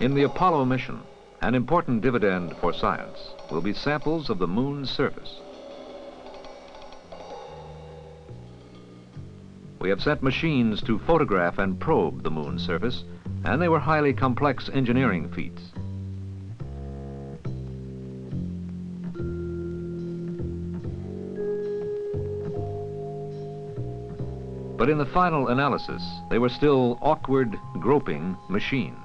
In the Apollo mission, an important dividend for science will be samples of the moon's surface. We have sent machines to photograph and probe the moon's surface, and they were highly complex engineering feats. But in the final analysis, they were still awkward, groping machines.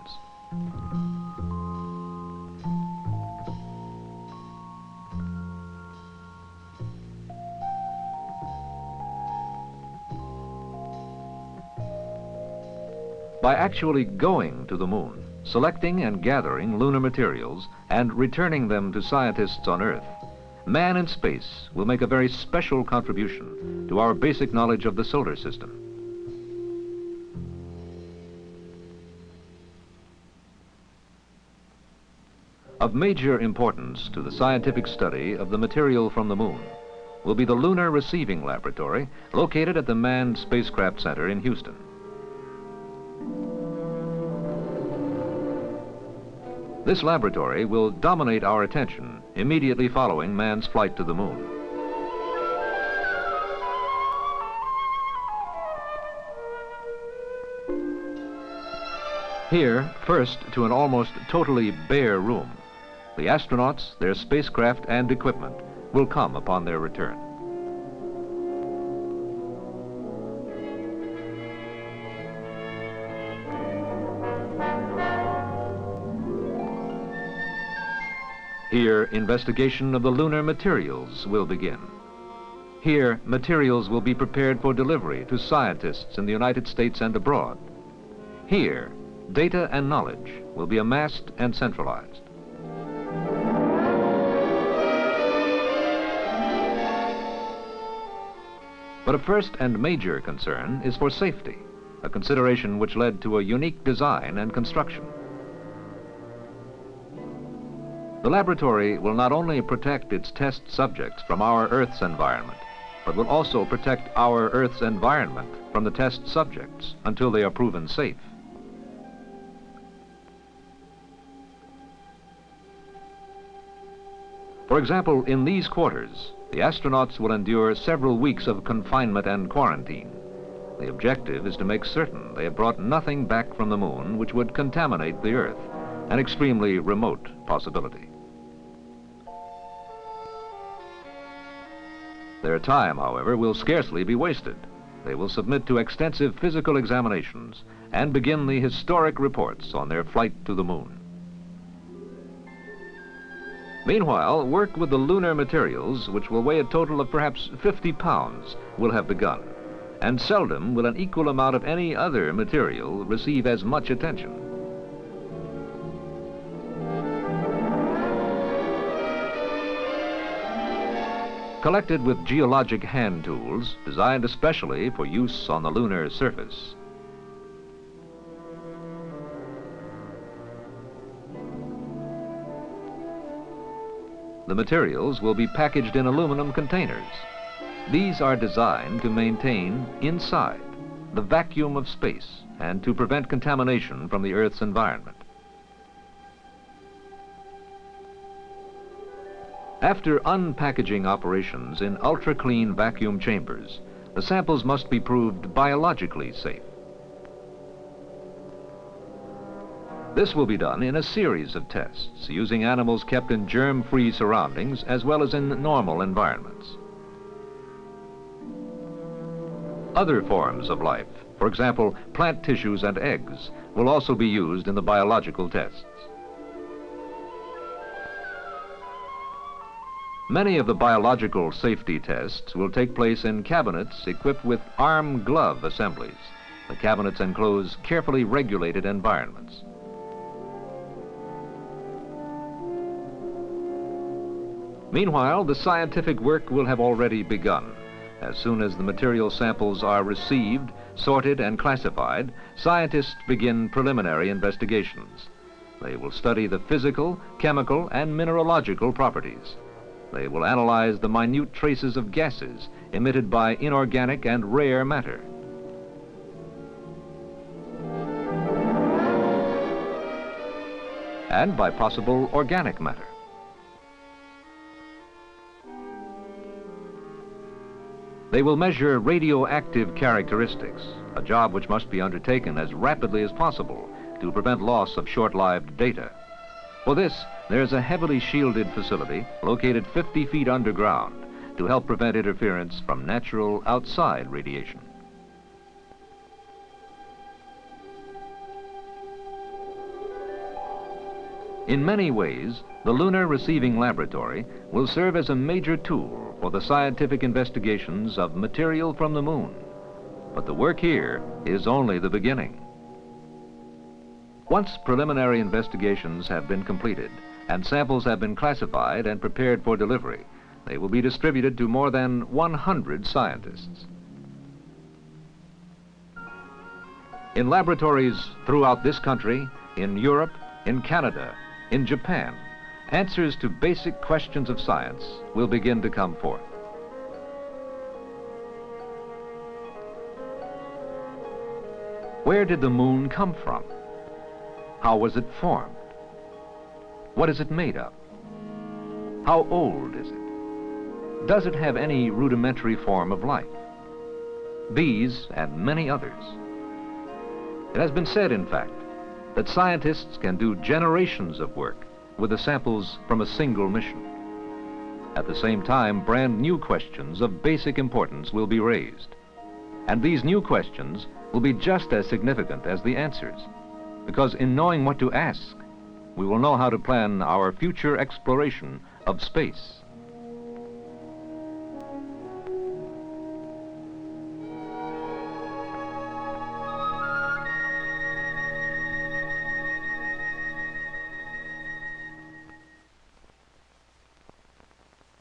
By actually going to the moon, selecting and gathering lunar materials, and returning them to scientists on Earth, man in space will make a very special contribution to our basic knowledge of the solar system. Of major importance to the scientific study of the material from the moon will be the Lunar Receiving Laboratory located at the Manned Spacecraft Center in Houston. This laboratory will dominate our attention immediately following man's flight to the moon. Here, first to an almost totally bare room, the astronauts, their spacecraft, and equipment will come upon their return. Here, investigation of the lunar materials will begin. Here, materials will be prepared for delivery to scientists in the United States and abroad. Here, data and knowledge will be amassed and centralized. But a first and major concern is for safety, a consideration which led to a unique design and construction. The laboratory will not only protect its test subjects from our Earth's environment, but will also protect our Earth's environment from the test subjects until they are proven safe. For example, in these quarters, the astronauts will endure several weeks of confinement and quarantine. The objective is to make certain they have brought nothing back from the moon which would contaminate the Earth, an extremely remote possibility. Their time, however, will scarcely be wasted. They will submit to extensive physical examinations and begin the historic reports on their flight to the moon. Meanwhile, work with the lunar materials, which will weigh a total of perhaps 50 pounds, will have begun, and seldom will an equal amount of any other material receive as much attention. Collected with geologic hand tools, designed especially for use on the lunar surface, the materials will be packaged in aluminum containers. These are designed to maintain inside the vacuum of space and to prevent contamination from the Earth's environment. After unpackaging operations in ultra-clean vacuum chambers, the samples must be proved biologically safe. This will be done in a series of tests using animals kept in germ-free surroundings as well as in normal environments. Other forms of life, for example, plant tissues and eggs, will also be used in the biological tests. Many of the biological safety tests will take place in cabinets equipped with arm glove assemblies. The cabinets enclose carefully regulated environments. Meanwhile, the scientific work will have already begun. As soon as the material samples are received, sorted, and classified, scientists begin preliminary investigations. They will study the physical, chemical, and mineralogical properties. They will analyze the minute traces of gases emitted by inorganic and rare matter. and by possible organic matter. They will measure radioactive characteristics, a job which must be undertaken as rapidly as possible to prevent loss of short-lived data. For this, there's a heavily shielded facility located 50 feet underground to help prevent interference from natural outside radiation. In many ways, the Lunar Receiving Laboratory will serve as a major tool for the scientific investigations of material from the moon. But the work here is only the beginning. Once preliminary investigations have been completed and samples have been classified and prepared for delivery, they will be distributed to more than 100 scientists. In laboratories throughout this country, in Europe, in Canada, in Japan, answers to basic questions of science will begin to come forth. Where did the moon come from? How was it formed? What is it made of? How old is it? Does it have any rudimentary form of life? These and many others. It has been said, in fact, that scientists can do generations of work with the samples from a single mission. At the same time, brand new questions of basic importance will be raised. And these new questions will be just as significant as the answers, because in knowing what to ask, we will know how to plan our future exploration of space.